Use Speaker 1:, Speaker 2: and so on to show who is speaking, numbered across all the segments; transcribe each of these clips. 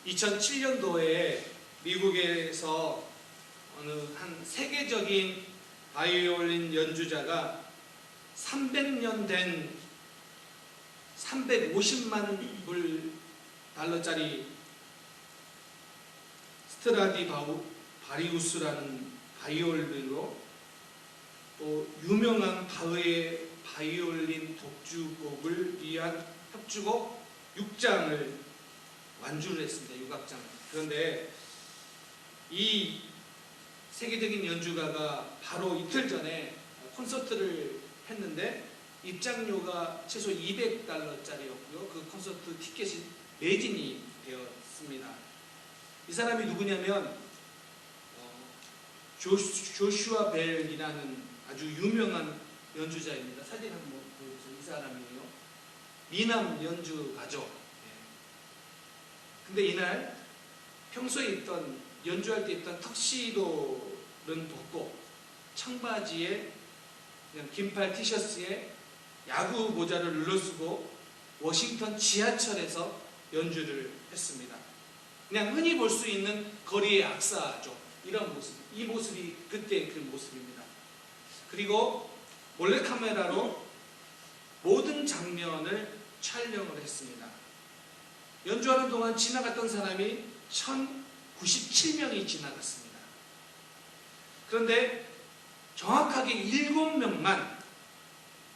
Speaker 1: 2007년도에 미국에서 어느 한 세계적인 바이올린 연주자가 300년 된 350만 달러짜리 스트라디바리우스라는 바이올린으로 또 유명한 바흐의 바이올린 독주곡을 위한 협주곡 6장을 완주를 했습니다. 6악장. 그런데 이 세계적인 연주가가 바로 이틀 전에 콘서트를 했는데 입장료가 최소 200달러짜리였고요. 그 콘서트 티켓이 매진이 되었습니다. 이 사람이 누구냐면 조슈아 벨이라는 아주 유명한 연주자입니다. 사진 한번 보여주세요. 이 사람이에요. 미남 연주가죠. 근데 이날 평소에 연주할 때 입던 턱시도는 벗고 청바지에 그냥 긴팔 티셔츠에 야구 모자를 눌러쓰고 워싱턴 지하철에서 연주를 했습니다. 그냥 흔히 볼 수 있는 거리의 악사죠. 이런 모습. 이 모습이 그때 그 모습입니다. 그리고 몰래카메라로 모든 장면을 촬영을 했습니다. 연주하는 동안 지나갔던 사람이 1097명이 지나갔습니다. 그런데 정확하게 7명만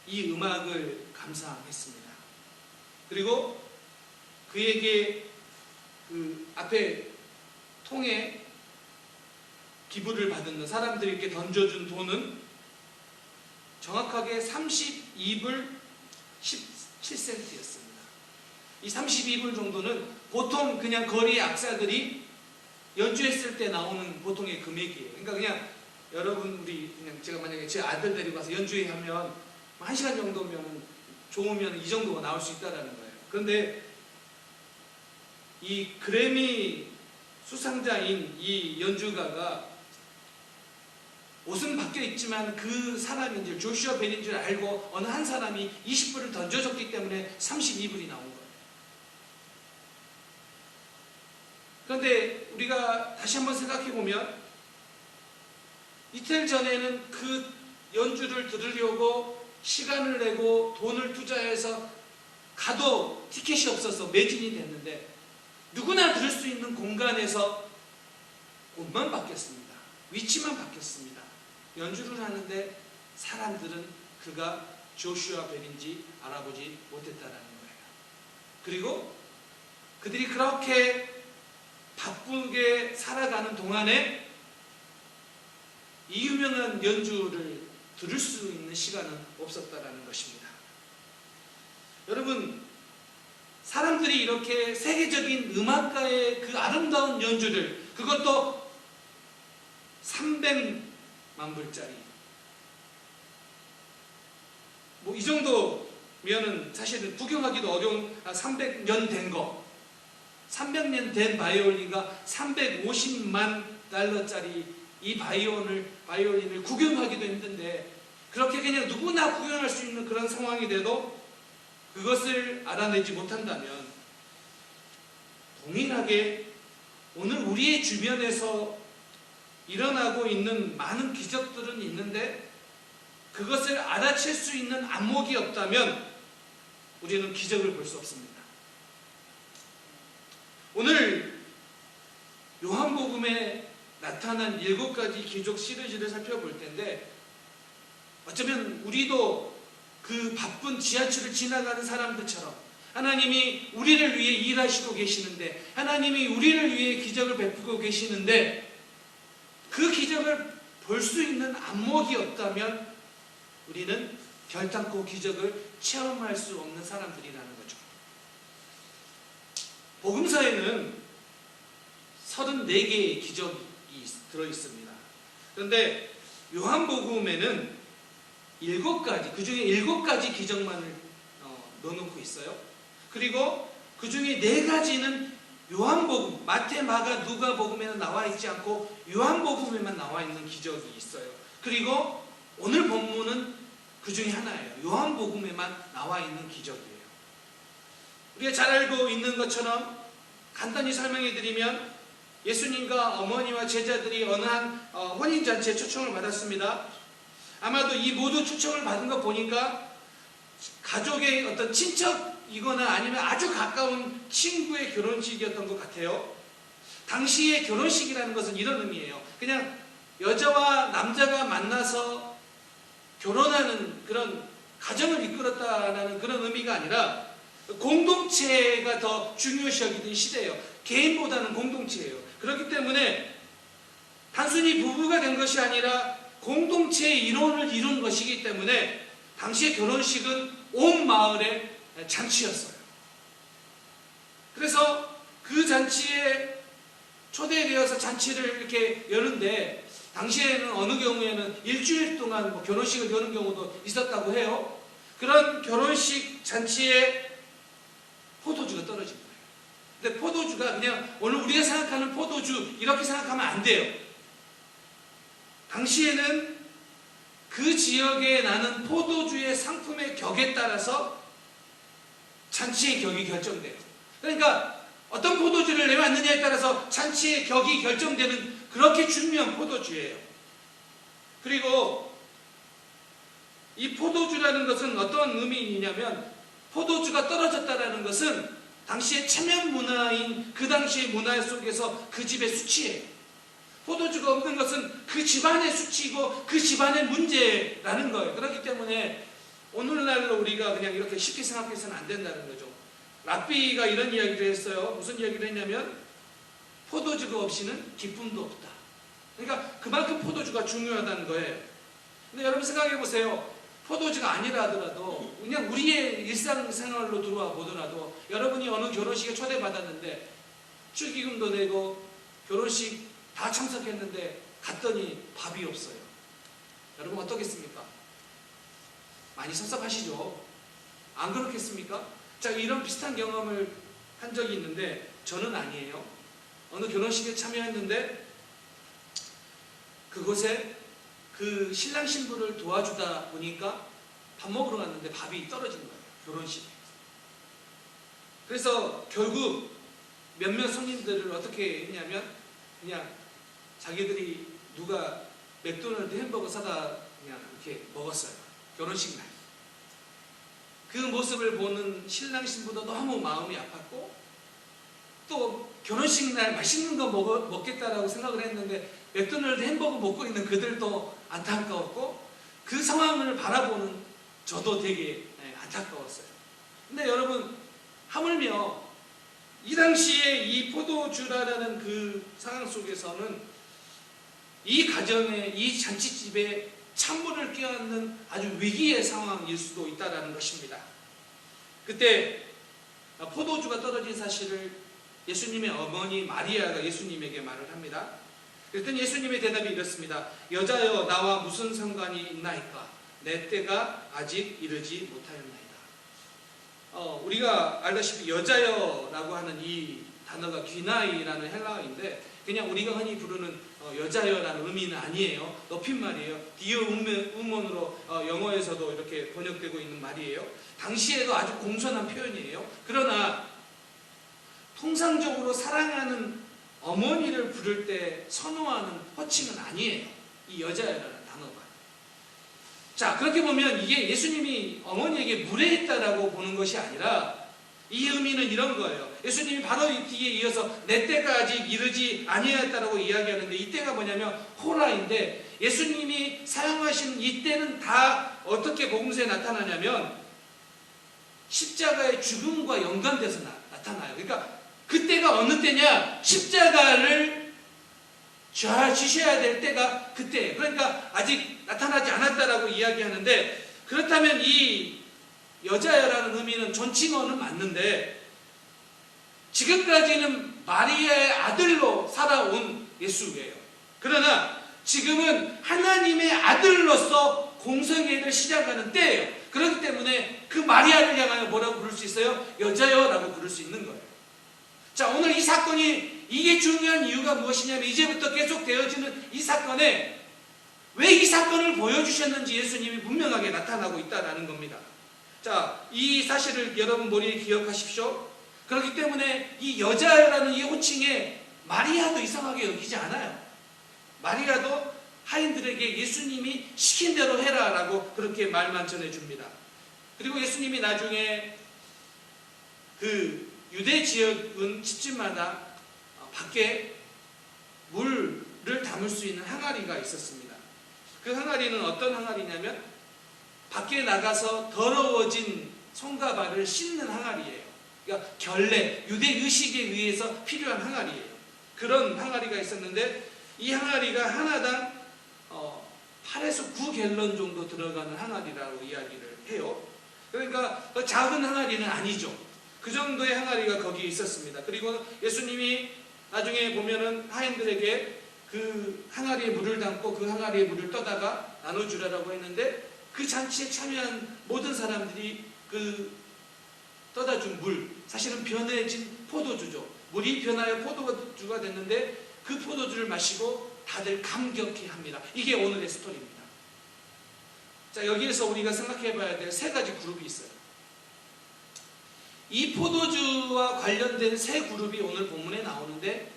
Speaker 1: 이 음악을 감상했습니다. 그리고 그에게 그 앞에 통에 기부를 받은 사람들이 이렇게 던져준 돈은 정확하게 32불 17센트였습니다. 이 32불 정도는 보통 그냥 거리 악사들이 연주했을 때 나오는 보통의 금액이에요. 그러니까 그냥 여러분 우리 그냥 제가 만약에 제 아들 데리고 가서 연주회 하면 1시간 정도면 좋으면 이 정도가 나올 수 있다라는 거예요. 그런데 이 그래미 수상자인 이 연주가가 옷은 바뀌어 있지만 그 사람인 줄 조슈아 벨인 줄 알고 어느 한 사람이 20불을 던져줬기 때문에 32불이 나온 거예요. 그런데 우리가 다시 한번 생각해 보면 이틀 전에는 그 연주를 들으려고 시간을 내고 돈을 투자해서 가도 티켓이 없어서 매진이 됐는데 누구나 들을 수 있는 공간에서 옷만 바뀌었습니다. 위치만 바뀌었습니다. 연주를 하는데 사람들은 그가 조슈아 벨인지 알아보지 못했다라는 거예요. 그리고 그들이 그렇게 바쁘게 살아가는 동안에 이 유명한 연주를 들을 수 있는 시간은 없었다라는 것입니다. 여러분, 사람들이 이렇게 세계적인 음악가의 그 아름다운 연주를, 그것도 300만 불짜리, 뭐 이 정도면은 사실은 구경하기도 어려운 300년 된 거, 300년 된 바이올린과 350만 달러짜리 이 바이올린을 구경하기도 힘든데, 그렇게 그냥 누구나 구경할 수 있는 그런 상황이 돼도 그것을 알아내지 못한다면, 동일하게 오늘 우리의 주변에서 일어나고 있는 많은 기적들은 있는데 그것을 알아챌 수 있는 안목이 없다면 우리는 기적을 볼 수 없습니다. 오늘 요한복음에 나타난 7가지 기적 시리즈를 살펴볼 텐데, 어쩌면 우리도 그 바쁜 지하철을 지나가는 사람들처럼 하나님이 우리를 위해 일하시고 계시는데, 하나님이 우리를 위해 기적을 베푸고 계시는데 그 기적을 볼 수 있는 안목이 없다면 우리는 결단코 기적을 체험할 수 없는 사람들이라는 거죠. 복음서에는 34개의 기적이 들어있습니다. 그런데 요한복음에는 7가지, 그 중에 7가지 기적만을 넣어놓고 있어요. 그리고 그 중에 4가지는 요한복음, 마태, 마가, 누가복음에는 나와 있지 않고 요한복음에만 나와 있는 기적이 있어요. 그리고 오늘 본문은 그 중에 하나예요. 요한복음에만 나와 있는 기적이에요. 우리가 잘 알고 있는 것처럼 간단히 설명해 드리면 예수님과 어머니와 제자들이 어느 한 혼인잔치에 초청을 받았습니다. 아마도 이 모두 초청을 받은 거 보니까 가족의 어떤 친척이거나 아니면 아주 가까운 친구의 결혼식이었던 것 같아요. 당시의 결혼식이라는 것은 이런 의미예요. 그냥 여자와 남자가 만나서 결혼하는 그런 가정을 이끌었다라는 그런 의미가 아니라 공동체가 더 중요시 여기던 시대예요. 개인보다는 공동체예요. 그렇기 때문에 단순히 부부가 된 것이 아니라 공동체의 이론을 이룬 것이기 때문에 당시의 결혼식은 온 마을의 잔치였어요. 그래서 그 잔치에 초대되어서 잔치를 이렇게 여는데 당시에는 어느 경우에는 일주일 동안 결혼식을 여는 경우도 있었다고 해요. 그런 결혼식 잔치에 포도주가 떨어진 거예요. 근데 포도주가 그냥 오늘 우리가 생각하는 포도주 이렇게 생각하면 안 돼요. 당시에는 그 지역에 나는 포도주의 상품의 격에 따라서 잔치의 격이 결정돼요. 그러니까 어떤 포도주를 내왔느냐에 따라서 잔치의 격이 결정되는 그렇게 중요한 포도주예요. 그리고 이 포도주라는 것은 어떤 의미이냐면 포도주가 떨어졌다라는 것은 당시의 체면 문화인 그 당시의 문화 속에서 그 집의 수치예요. 포도주가 없는 것은 그 집안의 수치이고 그 집안의 문제라는 거예요. 그렇기 때문에 오늘날로 우리가 그냥 이렇게 쉽게 생각해서는 안 된다는 거죠. 랍비가 이런 이야기를 했어요. 무슨 이야기를 했냐면 포도주가 없이는 기쁨도 없다. 그러니까 그만큼 포도주가 중요하다는 거예요. 근데 여러분 생각해 보세요. 포도주가 아니라 하더라도 그냥 우리의 일상생활로 들어와 보더라도 여러분이 어느 결혼식에 초대받았는데 축의금도 내고 결혼식 다 참석했는데 갔더니 밥이 없어요. 여러분 어떻겠습니까? 많이 섭섭하시죠? 안 그렇겠습니까? 자, 이런 비슷한 경험을 한 적이 있는데 저는 아니에요. 어느 결혼식에 참여했는데 그곳에 그 신랑 신부를 도와주다 보니까 밥 먹으러 갔는데 밥이 떨어진 거예요. 결혼식에. 그래서 결국 몇몇 손님들을 어떻게 했냐면 그냥 자기들이 누가 맥도날드 햄버거 사다 그냥 이렇게 먹었어요. 결혼식 날. 그 모습을 보는 신랑 신부도 너무 마음이 아팠고 또 결혼식 날 맛있는 거 먹겠다라고 생각을 했는데 맥도날드 햄버거 먹고 있는 그들도 안타까웠고 그 상황을 바라보는 저도 되게 안타까웠어요. 근데 여러분 하물며 이 당시에 이 포도주라는 그 상황 속에서는 이 가정에 이 잔치집에 찬물을 끼얹는 아주 위기의 상황일 수도 있다는 것입니다. 그때 포도주가 떨어진 사실을 예수님의 어머니 마리아가 예수님에게 말을 합니다. 그랬더니 예수님의 대답이 이렇습니다. 여자여 나와 무슨 상관이 있나이까? 내 때가 아직 이르지 못하였나이다. 우리가 알다시피 여자여라고 하는 이 단어가 귀나이라는 헬라어인데 그냥 우리가 흔히 부르는 여자여라는 의미는 아니에요. 높임말이에요. 디어 우먼으로 영어에서도 이렇게 번역되고 있는 말이에요. 당시에도 아주 공손한 표현이에요. 그러나 통상적으로 사랑하는 어머니를 부를 때 선호하는 호칭은 아니에요. 이 여자여라는 단어가. 자, 그렇게 보면 이게 예수님이 어머니에게 무례했다라고 보는 것이 아니라 이 의미는 이런 거예요. 예수님이 바로 이 뒤에 이어서 내 때가 아직 이르지 아니하였다라고 이야기하는데 이 때가 뭐냐면 호라인데 예수님이 사용하신 이 때는 다 어떻게 복음서에 나타나냐면 십자가의 죽음과 연관돼서 나타나요. 그러니까 그때가 어느 때냐? 십자가를 지셔야 될 때가 그때예요. 그러니까 아직 나타나지 않았다라고 이야기하는데 그렇다면 이 여자여라는 의미는 존칭어는 맞는데 지금까지는 마리아의 아들로 살아온 예수예요. 그러나 지금은 하나님의 아들로서 공생애를 시작하는 때예요. 그렇기 때문에 그 마리아를 향하여 뭐라고 부를 수 있어요? 여자여라고 부를 수 있는 거예요. 자, 오늘 이 사건이 이게 중요한 이유가 무엇이냐면 이제부터 계속 되어지는 이 사건에 왜 이 사건을 보여주셨는지 예수님이 분명하게 나타나고 있다는 겁니다. 자, 이 사실을 여러분 머리에 기억하십시오. 그렇기 때문에 이 여자라는 이 호칭에 마리아도 이상하게 여기지 않아요. 마리아도 하인들에게 예수님이 시킨 대로 해라 라고 그렇게 말만 전해줍니다. 그리고 예수님이 나중에 그 유대 지역은 집집마다 밖에 물을 담을 수 있는 항아리가 있었습니다. 그 항아리는 어떤 항아리냐면 밖에 나가서 더러워진 손과 발을 씻는 항아리예요. 그러니까 결례, 유대 의식에 의해서 필요한 항아리예요. 그런 항아리가 있었는데 이 항아리가 하나당 8에서 9갤런 정도 들어가는 항아리라고 이야기를 해요. 그러니까 작은 항아리는 아니죠. 그 정도의 항아리가 거기에 있었습니다. 그리고 예수님이 나중에 보면은 하인들에게 그 항아리에 물을 담고 그 항아리에 물을 떠다가 나눠주라고 했는데 그 잔치에 참여한 모든 사람들이 그 떠다 준 물, 사실은 변해진 포도주죠. 물이 변하여 포도주가 됐는데 그 포도주를 마시고 다들 감격해합니다. 이게 오늘의 스토리입니다. 자, 여기에서 우리가 생각해 봐야 될 세 가지 그룹이 있어요. 이 포도주와 관련된 세 그룹이 오늘 본문에 나오는데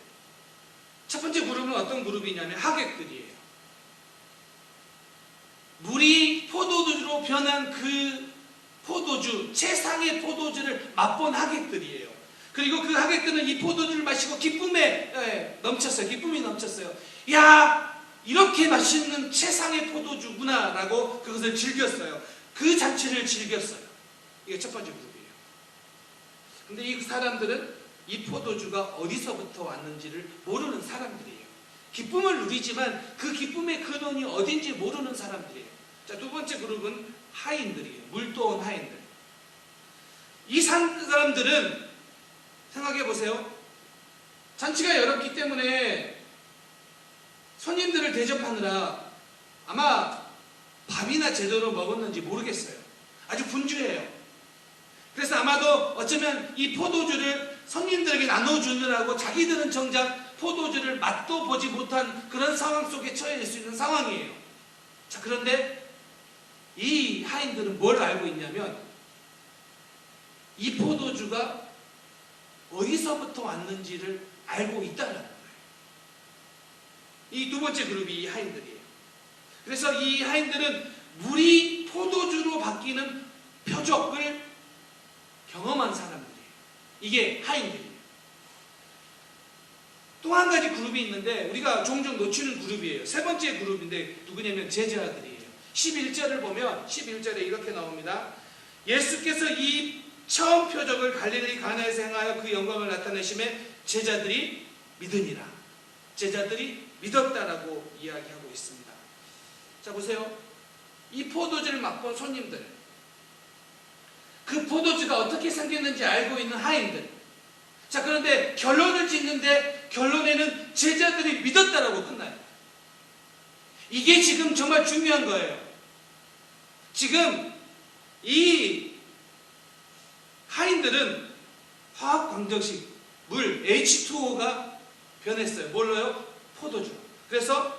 Speaker 1: 첫 번째 그룹은 어떤 그룹이냐면 하객들이에요. 물이 포도주로 변한 그 포도주, 최상의 포도주를 맛본 하객들이에요. 그리고 그 하객들은 이 포도주를 마시고 기쁨에 넘쳤어요. 기쁨이 넘쳤어요. 야, 이렇게 맛있는 최상의 포도주구나 라고 그것을 즐겼어요. 그 잔치를 즐겼어요. 이게 첫 번째 그룹이에요. 근데 이 사람들은 이 포도주가 어디서부터 왔는지를 모르는 사람들이에요. 기쁨을 누리지만 그 기쁨의 근원이 어딘지 모르는 사람들이에요. 자, 두 번째 그룹은 하인들이에요. 물도온 하인들. 이 사람들은 생각해 보세요. 잔치가 열었기 때문에 손님들을 대접하느라 아마 밥이나 제대로 먹었는지 모르겠어요. 아주 분주해요. 그래서 아마도 어쩌면 이 포도주를 손님들에게 나눠주느라고 자기들은 정작 포도주를 맛도 보지 못한 그런 상황 속에 처해 있을 수 있는 상황이에요. 자, 그런데 이 하인들은 뭘 알고 있냐면 이 포도주가 어디서부터 왔는지를 알고 있다는 거예요. 이 두 번째 그룹이 이 하인들이에요. 그래서 이 하인들은 물이 포도주로 바뀌는 표적을 경험한 사람들이에요. 이게 하인들이에요. 또 한 가지 그룹이 있는데 우리가 종종 놓치는 그룹이에요. 세 번째 그룹인데 누구냐면 제자들이에요. 11절을 보면 11절에 이렇게 나옵니다. 예수께서 이 처음 표적을 갈릴리 가나에서 행하여 그 영광을 나타내심에 제자들이 믿으니라. 제자들이 믿었다라고 이야기하고 있습니다. 자, 보세요. 이 포도주를 맛본 손님들, 그 포도주가 어떻게 생겼는지 알고 있는 하인들. 자, 그런데 결론을 짓는데 결론에는 제자들이 믿었다라고 끝나요. 이게 지금 정말 중요한 거예요. 지금 이 하인들은 화학 광정식 물 H2O가 변했어요. 뭘로요? 포도주. 그래서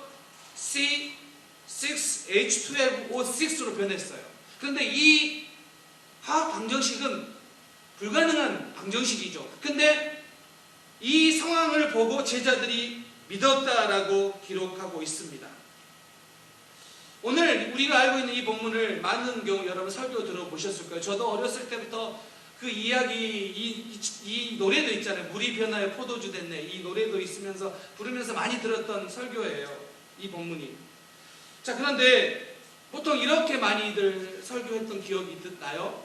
Speaker 1: C6H12O6로 변했어요. 그런데 이 화학 방정식은 불가능한 방정식이죠. 근데 이 상황을 보고 제자들이 믿었다라고 기록하고 있습니다. 오늘 우리가 알고 있는 이 본문을 많은 경우 여러분 설교 들어보셨을 거예요. 저도 어렸을 때부터 그 이야기, 이 노래도 있잖아요. 물이 변하여 포도주 됐네. 이 노래도 있으면서 부르면서 많이 들었던 설교예요. 이 본문이. 자, 그런데 보통 이렇게 많이들 설교했던 기억이 나요.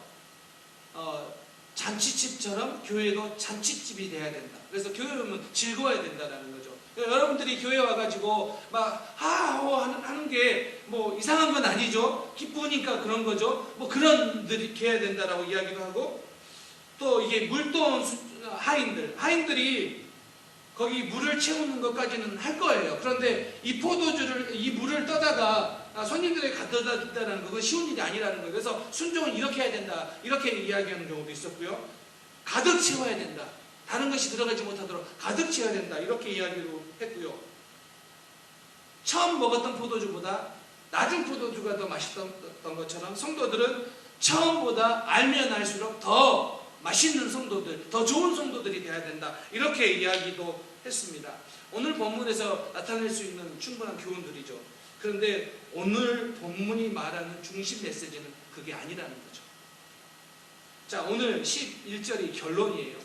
Speaker 1: 잔치집처럼 교회도 잔치집이 돼야 된다. 그래서 교회 오면 즐거워야 된다는 거죠. 여러분들이 교회 와가지고 막 하는 게 뭐 이상한 건 아니죠. 기쁘니까 그런 거죠. 뭐 그런 들이 해야 된다라고 이야기도 하고, 또 이게 물도온 하인들이 거기 물을 채우는 것까지는 할 거예요. 그런데 이 물을 떠다가 손님들에게 갖다 준다는 그건 쉬운 일이 아니라는 거예요. 그래서 순종은 이렇게 해야 된다. 이렇게 이야기하는 경우도 있었고요. 가득 채워야 된다. 다른 것이 들어가지 못하도록 가득 채워야 된다. 이렇게 이야기로 했고요. 처음 먹었던 포도주보다 낮은 포도주가 더 맛있던 것처럼 성도들은 처음보다 알면 알수록 더 맛있는 성도들, 더 좋은 성도들이 돼야 된다. 이렇게 이야기도 했습니다. 오늘 본문에서 나타낼 수 있는 충분한 교훈들이죠. 그런데 오늘 본문이 말하는 중심 메시지는 그게 아니라는 거죠. 자, 오늘 11절이 결론이에요.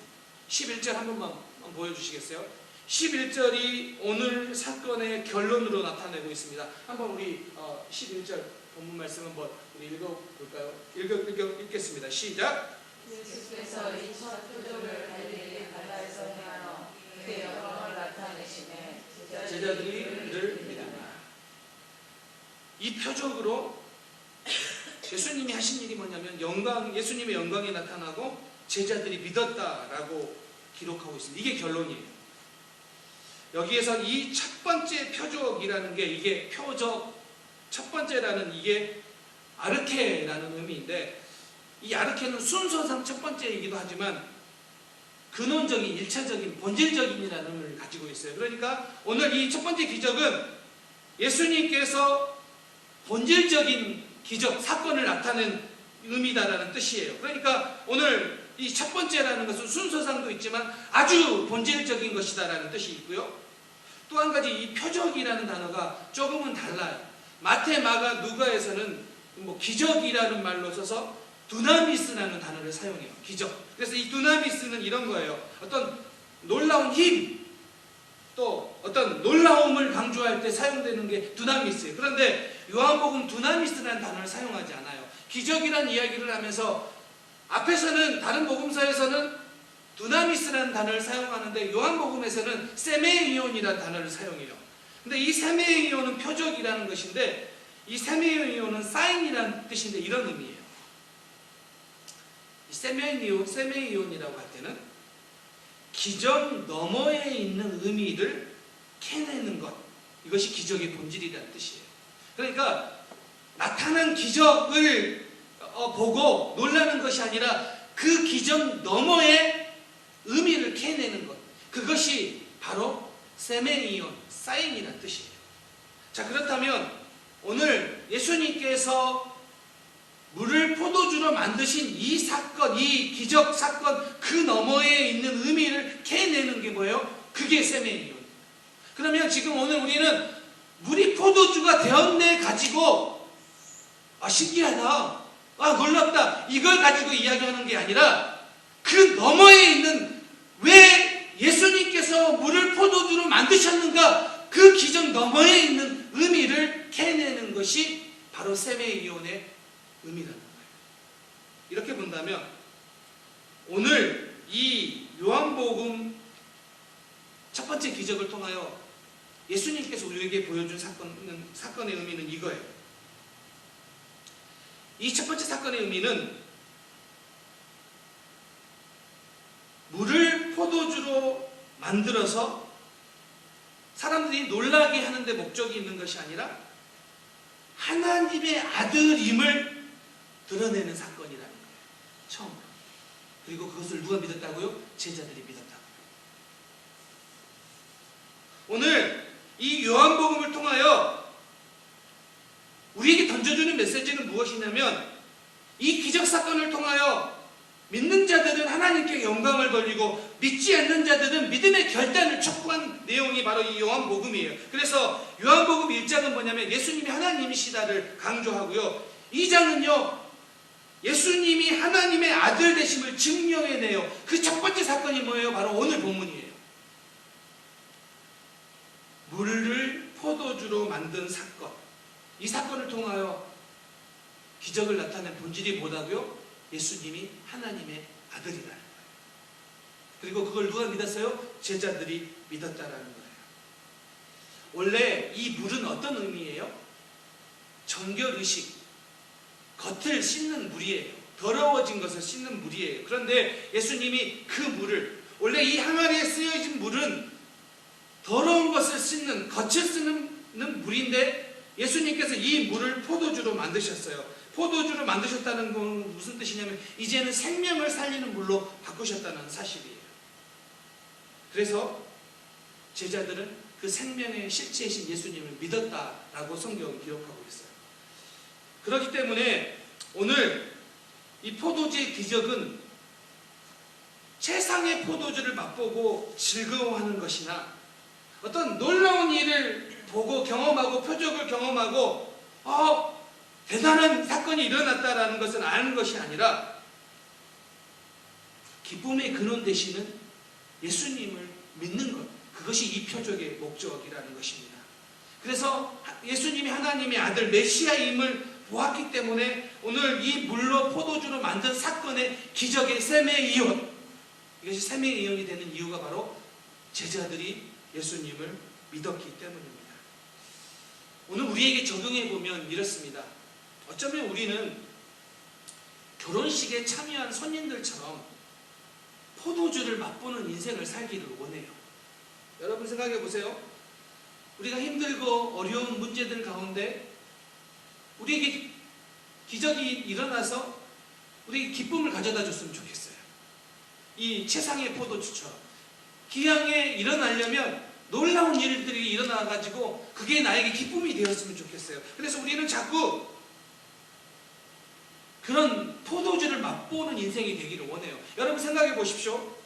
Speaker 1: 11절 한 번만 보여주시겠어요? 11절이 오늘 사건의 결론으로 나타내고 있습니다. 한번 우리 11절 본문 말씀 한번 우리 읽어볼까요? 읽겠습니다. 시작!
Speaker 2: 예수께서 이 첫 표적을 갈릴리 가나에서 행하여 그의 영광을 나타내시매
Speaker 1: 제자들이 이를 믿으나. 이 표적으로 예수님이 하신 일이 뭐냐면 예수님의 영광이 나타나고 제자들이 믿었다라고 기록하고 있습니다. 이게 결론이에요. 여기에서 이 첫 번째 표적이라는 게 이게 첫 번째라는 이게 아르케라는 의미인데, 이 아르케는 순서상 첫 번째이기도 하지만 근원적인, 일차적인, 본질적인이라는 의미를 가지고 있어요. 그러니까 오늘 이 첫 번째 기적은 예수님께서 본질적인 기적, 사건을 나타낸 의미다라는 뜻이에요. 그러니까 오늘 이 첫 번째라는 것은 순서상도 있지만 아주 본질적인 것이다라는 뜻이 있고요. 또 한 가지 이 표적이라는 단어가 조금은 달라요. 마태, 마가, 누가에서는 기적이라는 말로 써서 두나미스라는 단어를 사용해요. 기적. 그래서 이 두나미스는 이런 거예요. 어떤 놀라운 힘, 또 어떤 놀라움을 강조할 때 사용되는 게 두나미스예요. 그런데 요한복음 두나미스라는 단어를 사용하지 않아요. 기적이라는 이야기를 하면서 앞에서는 다른 복음서에서는 두나미스라는 단어를 사용하는데 요한복음에서는 세메이온이라는 단어를 사용해요. 근데 이 세메이온은 표적이라는 것인데 이 세메이온은 사인이라는 뜻인데 이런 의미예요. 이 세메이온이라고 할 때는 기적 너머에 있는 의미를 캐내는 것, 이것이 기적의 본질이라는 뜻이에요. 그러니까 나타난 기적을 보고 놀라는 것이 아니라 그 기적 너머의 의미를 캐내는 것, 그것이 바로 세메이온, 사인이라는 뜻이에요. 자, 그렇다면 오늘 예수님께서 물을 포도주로 만드신 이 사건, 이 기적 사건 그 너머에 있는 의미를 캐내는 게 뭐예요? 그게 세메이온. 그러면 지금 오늘 우리는 물이 포도주가 되었네 가지고 신기하다, 놀랍다, 이걸 가지고 이야기하는 게 아니라 그 너머에 있는, 왜 예수님께서 물을 포도주로 만드셨는가, 그 기적 너머에 있는 의미를 캐내는 것이 바로 세메이온의 의미라는 거예요. 이렇게 본다면 오늘 이 요한복음 첫 번째 기적을 통하여 예수님께서 우리에게 보여준 사건의 의미는 이거예요. 이 첫 번째 사건의 의미는 물을 포도주로 만들어서 사람들이 놀라게 하는 데 목적이 있는 것이 아니라 하나님의 아들임을 드러내는 사건이라는 거예요. 처음으로. 그리고 그것을 누가 믿었다고요? 제자들이 믿었다고요. 오늘 이 요한복음을 통하여 우리에게 던져주는 메시지는 무엇이냐면, 이 기적 사건을 통하여 믿는 자들은 하나님께 영광을 돌리고 믿지 않는 자들은 믿음의 결단을 촉구한 내용이 바로 이 요한복음이에요. 그래서 요한복음 1장은 뭐냐면 예수님이 하나님이시다를 강조하고요, 2장은요 예수님이 하나님의 아들 되심을 증명해내요. 그 첫 번째 사건이 뭐예요? 바로 오늘 본문이에요. 물을 포도주로 만든 사건. 이 사건을 통하여 기적을 나타낸 본질이 뭐라고요? 예수님이 하나님의 아들이라는 거예요. 그리고 그걸 누가 믿었어요? 제자들이 믿었다라는 거예요. 원래 이 물은 어떤 의미예요? 정결의식, 겉을 씻는 물이에요. 더러워진 것을 씻는 물이에요. 그런데 예수님이 그 물을, 원래 이 항아리에 쓰여진 물은 더러운 것을 씻는, 겉을 쓰는 물인데 예수님께서 이 물을 포도주로 만드셨어요. 포도주로 만드셨다는 건 무슨 뜻이냐면 이제는 생명을 살리는 물로 바꾸셨다는 사실이에요. 그래서 제자들은 그 생명의 실체이신 예수님을 믿었다라고 성경은 기록하고 있어요. 그렇기 때문에 오늘 이 포도주의 기적은 최상의 포도주를 맛보고 즐거워하는 것이나 어떤 놀라운 일을 보고 경험하고 표적을 경험하고 대단한 사건이 일어났다라는 것은 아는 것이 아니라 기쁨의 근원 되시는 예수님을 믿는 것, 그것이 이 표적의 목적이라는 것입니다. 그래서 예수님이 하나님의 아들 메시아임을 보았기 때문에 오늘 이 물로 포도주로 만든 사건의 기적의 셈의 이혼, 이것이 셈의 이혼이 되는 이유가 바로 제자들이 예수님을 믿었기 때문입니다. 오늘 우리에게 적용해 보면 이렇습니다. 어쩌면 우리는 결혼식에 참여한 손님들처럼 포도주를 맛보는 인생을 살기를 원해요. 여러분 생각해 보세요. 우리가 힘들고 어려운 문제들 가운데 우리에게 기적이 일어나서 우리에게 기쁨을 가져다 줬으면 좋겠어요. 이 최상의 포도주처럼 기왕에 일어나려면 놀라운 일들이 일어나가지고 그게 나에게 기쁨이 되었으면 좋겠어요. 그래서 우리는 자꾸 그런 포도주를 맛보는 인생이 되기를 원해요. 여러분 생각해 보십시오.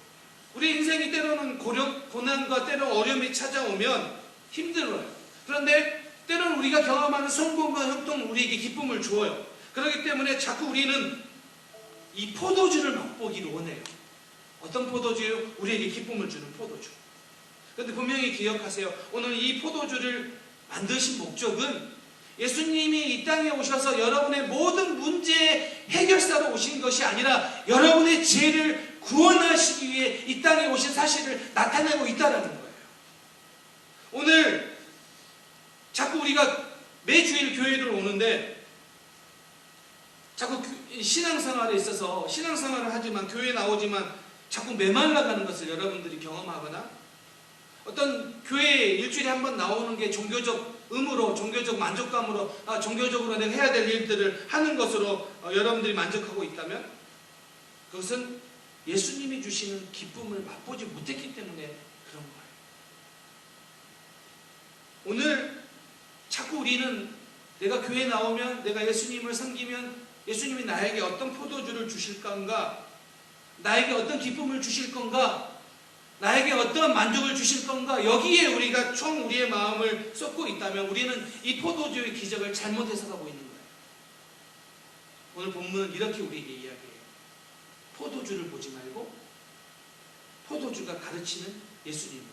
Speaker 1: 우리 인생이 때로는 고난과 때로는 어려움이 찾아오면 힘들어요. 그런데 때로는 우리가 경험하는 성공과 형통은 우리에게 기쁨을 주어요. 그렇기 때문에 자꾸 우리는 이 포도주를 맛보기를 원해요. 어떤 포도주요? 우리에게 기쁨을 주는 포도주. 그런데 분명히 기억하세요. 오늘 이 포도주를 만드신 목적은 예수님이 이 땅에 오셔서 여러분의 모든 문제의 해결사로 오신 것이 아니라 여러분의 죄를 구원하시기 위해 이 땅에 오신 사실을 나타내고 있다는 거예요. 오늘 자꾸 우리가 매주일 교회를 오는데 자꾸 신앙생활에 있어서 신앙생활을 하지만 교회에 나오지만 자꾸 메말라가는 것을 여러분들이 경험하거나 어떤 교회에 일주일에 한 번 나오는 게 종교적 의무로, 종교적 만족감으로, 종교적으로 내가 해야 될 일들을 하는 것으로 여러분들이 만족하고 있다면 그것은 예수님이 주시는 기쁨을 맛보지 못했기 때문에 그런 거예요. 오늘 자꾸 우리는 내가 교회에 나오면 내가 예수님을 섬기면 예수님이 나에게 어떤 포도주를 주실 건가, 나에게 어떤 기쁨을 주실 건가, 나에게 어떤 만족을 주실 건가, 여기에 우리가 총 우리의 마음을 쏟고 있다면 우리는 이 포도주의 기적을 잘못 해석하고 있는 거예요. 오늘 본문은 이렇게 우리에게 이야기해요. 포도주를 보지 말고 포도주가 가르치는 예수님을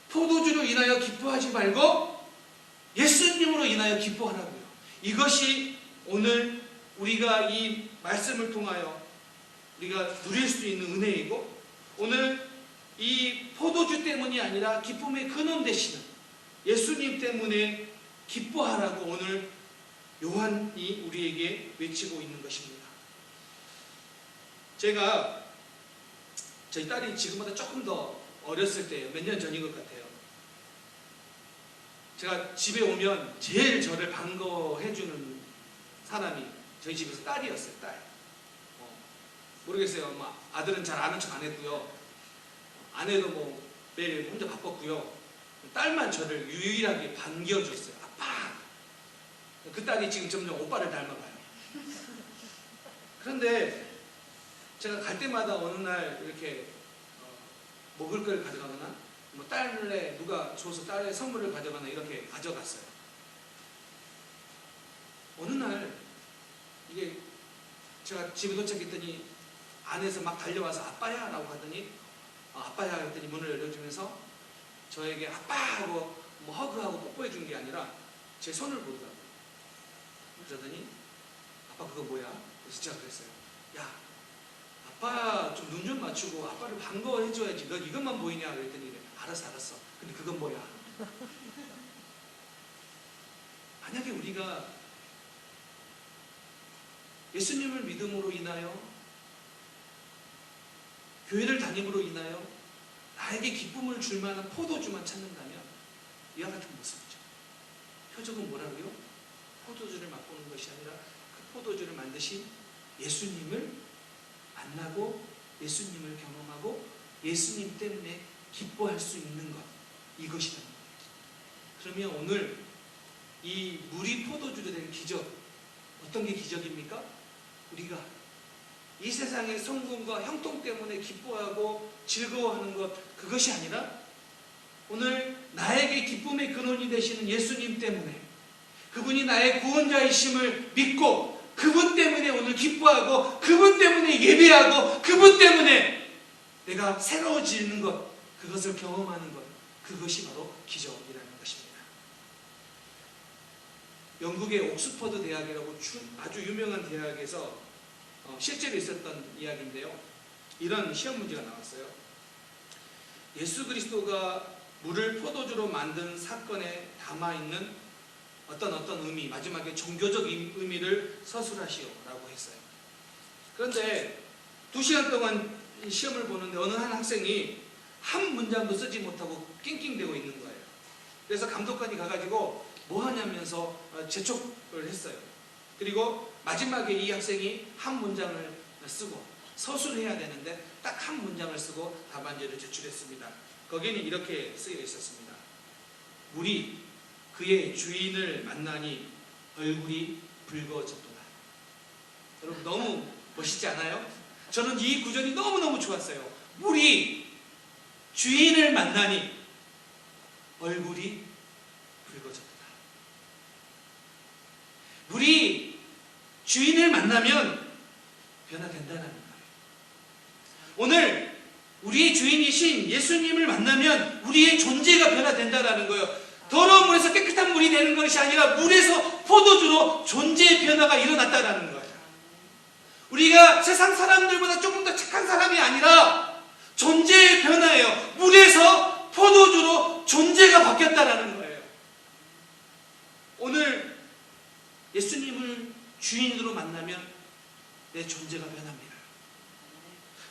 Speaker 1: 보라고요. 포도주로 인하여 기뻐하지 말고 예수님으로 인하여 기뻐하라고요. 이것이 오늘 우리가 이 말씀을 통하여 우리가 누릴 수 있는 은혜이고, 오늘 이 포도주 때문이 아니라 기쁨의 근원 되시는 예수님 때문에 기뻐하라고 오늘 요한이 우리에게 외치고 있는 것입니다. 제가 저희 딸이 지금보다 조금 더 어렸을 때예요. 몇 년 전인 것 같아요. 제가 집에 오면 제일 저를 반가워해주는 사람이 저희 집에서 딸이었어요. 딸. 모르겠어요. 아들은 잘 아는 척 안 했고요. 아내도 매일 혼자 바빴고요. 딸만 저를 유일하게 반겨줬어요. 아빠! 그 딸이 지금 점점 오빠를 닮아가요. 그런데 제가 갈 때마다 어느 날 이렇게 먹을 걸 가져가거나 딸에 누가 줘서 딸의 선물을 가져가나 이렇게 가져갔어요. 어느 날 이게 제가 집에 도착했더니 안에서 막 달려와서 아빠야 라고 하더니 아빠야 했더니 문을 열어주면서 저에게 아빠 하고 허그하고 뽀뽀해 준 게 아니라 제 손을 보더라고요. 그러더니 아빠 그거 뭐야? 그래서 제가 그랬어요. 야, 아빠 좀 눈 좀 맞추고 아빠를 반가워해 줘야지. 너 이것만 보이냐? 그랬더니 알았어. 근데 그건 뭐야? 만약에 우리가 예수님을 믿음으로 인하여 교회를 다님으로 인하여 나에게 기쁨을 줄 만한 포도주만 찾는다면 이와 같은 모습이죠. 표적은 뭐라고요? 포도주를 맛보는 것이 아니라 그 포도주를 만드신 예수님을 만나고 예수님을 경험하고 예수님 때문에 기뻐할 수 있는 것, 이것이라는 거예요. 그러면 오늘 이 물이 포도주로 된 기적, 어떤 게 기적입니까? 우리가 이 세상의 성공과 형통 때문에 기뻐하고 즐거워하는 것, 그것이 아니라 오늘 나에게 기쁨의 근원이 되시는 예수님 때문에, 그분이 나의 구원자이심을 믿고 그분 때문에 오늘 기뻐하고 그분 때문에 예배하고 그분 때문에 내가 새로워지는 것, 그것을 경험하는 것, 그것이 바로 기적이라는 것입니다. 영국의 옥스퍼드 대학이라고 아주 유명한 대학에서 실제로 있었던 이야기인데요. 이런 시험 문제가 나왔어요. 예수 그리스도가 물을 포도주로 만든 사건에 담아있는 어떤 의미, 마지막에 종교적 의미를 서술하시오라고 했어요. 그런데 2시간 동안 시험을 보는데 어느 한 학생이 한 문장도 쓰지 못하고 낑낑대고 있는 거예요. 그래서 감독관이 가가지고 뭐 하냐면서 재촉을 했어요. 그리고 마지막에 이 학생이 한 문장을 쓰고 서술해야 되는데 딱 한 문장을 쓰고 답안지를 제출했습니다. 거기는 이렇게 쓰여 있었습니다. 물이 그의 주인을 만나니 얼굴이 붉어졌도다. 여러분 너무 멋있지 않아요? 저는 이 구절이 너무너무 좋았어요. 물이 주인을 만나니 얼굴이 붉어졌도다. 물이 주인을 만나면 변화된다는 거예요. 오늘 우리의 주인이신 예수님을 만나면 우리의 존재가 변화된다는 거예요. 더러운 물에서 깨끗한 물이 되는 것이 아니라 물에서 포도주로 존재의 변화가 일어났다는 거예요. 우리가 세상 사람들보다 조금 더 착한 사람이 아니라 존재의 변화예요. 물에서 포도주로 존재가 바뀌었다는 거예요. 오늘 예수님을 주인으로 만나면 내 존재가 변합니다.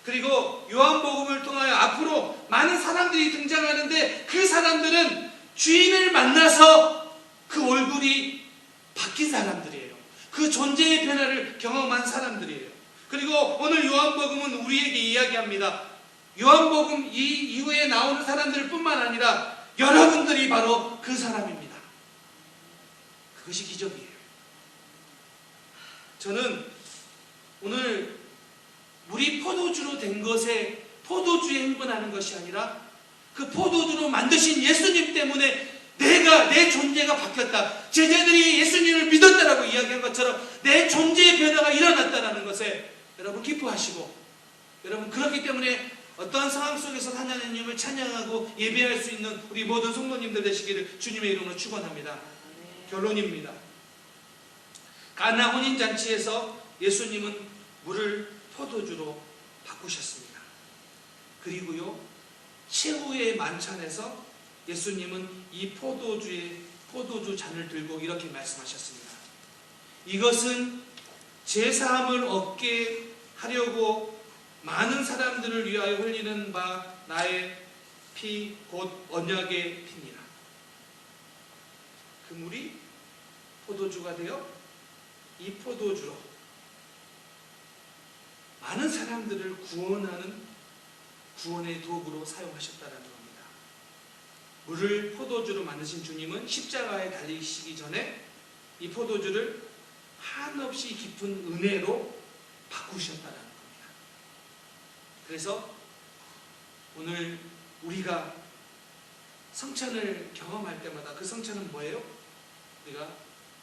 Speaker 1: 그리고 요한복음을 통하여 앞으로 많은 사람들이 등장하는데 그 사람들은 주인을 만나서 그 얼굴이 바뀐 사람들이에요. 그 존재의 변화를 경험한 사람들이에요. 그리고 오늘 요한복음은 우리에게 이야기합니다. 요한복음 이 이후에 나오는 사람들 뿐만 아니라 여러분들이 바로 그 사람입니다. 그것이 기적이에요. 저는 오늘 물이 포도주로 된 것에 포도주에 흥분하는 것이 아니라 그 포도주로 만드신 예수님 때문에 내 존재가 바뀌었다. 제자들이 예수님을 믿었다라고 이야기한 것처럼 내 존재의 변화가 일어났다는 것에 여러분 기뻐하시고, 여러분 그렇기 때문에 어떠한 상황 속에서 하나님을 찬양하고 예배할 수 있는 우리 모든 성도님들 되시기를 주님의 이름으로 축원합니다. 결론입니다. 가나 혼인잔치에서 예수님은 물을 포도주로 바꾸셨습니다. 그리고요, 최후의 만찬에서 예수님은 이 포도주 잔을 들고 이렇게 말씀하셨습니다. 이것은 제사함을 얻게 하려고 많은 사람들을 위하여 흘리는 바 나의 피 곧 언약의 피니라. 그 물이 포도주가 되어 이 포도주로 많은 사람들을 구원하는 구원의 도구로 사용하셨다는 겁니다. 물을 포도주로 만드신 주님은 십자가에 달리시기 전에 이 포도주를 한없이 깊은 은혜로 바꾸셨다는 겁니다. 그래서 오늘 우리가 성찬을 경험할 때마다 그 성찬은 뭐예요? 우리가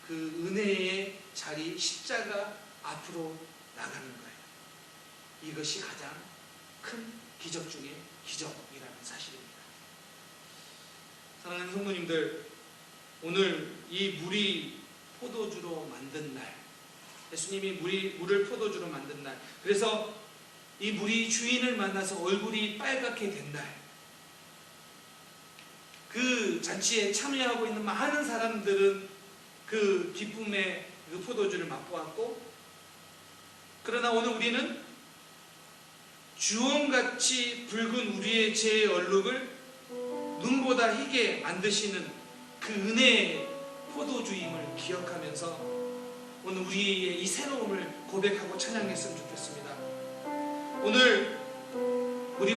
Speaker 1: 그 은혜의 자리 십자가 앞으로 나가는 거예요. 이것이 가장 큰 기적 중에 기적이라는 사실입니다. 사랑하는 성도님들, 오늘 이 물이 포도주로 만든 날, 예수님이 물을 포도주로 만든 날, 그래서 이 물이 주인을 만나서 얼굴이 빨갛게 된 날, 그 잔치에 참여하고 있는 많은 사람들은 그 기쁨의 그 포도주를 맛보았고, 그러나 오늘 우리는 주홍같이 붉은 우리의 죄의 얼룩을 눈보다 희게 만드시는 그 은혜의 포도주임을 기억하면서 오늘 우리의 이 새로움을 고백하고 찬양했으면 좋겠습니다. 오늘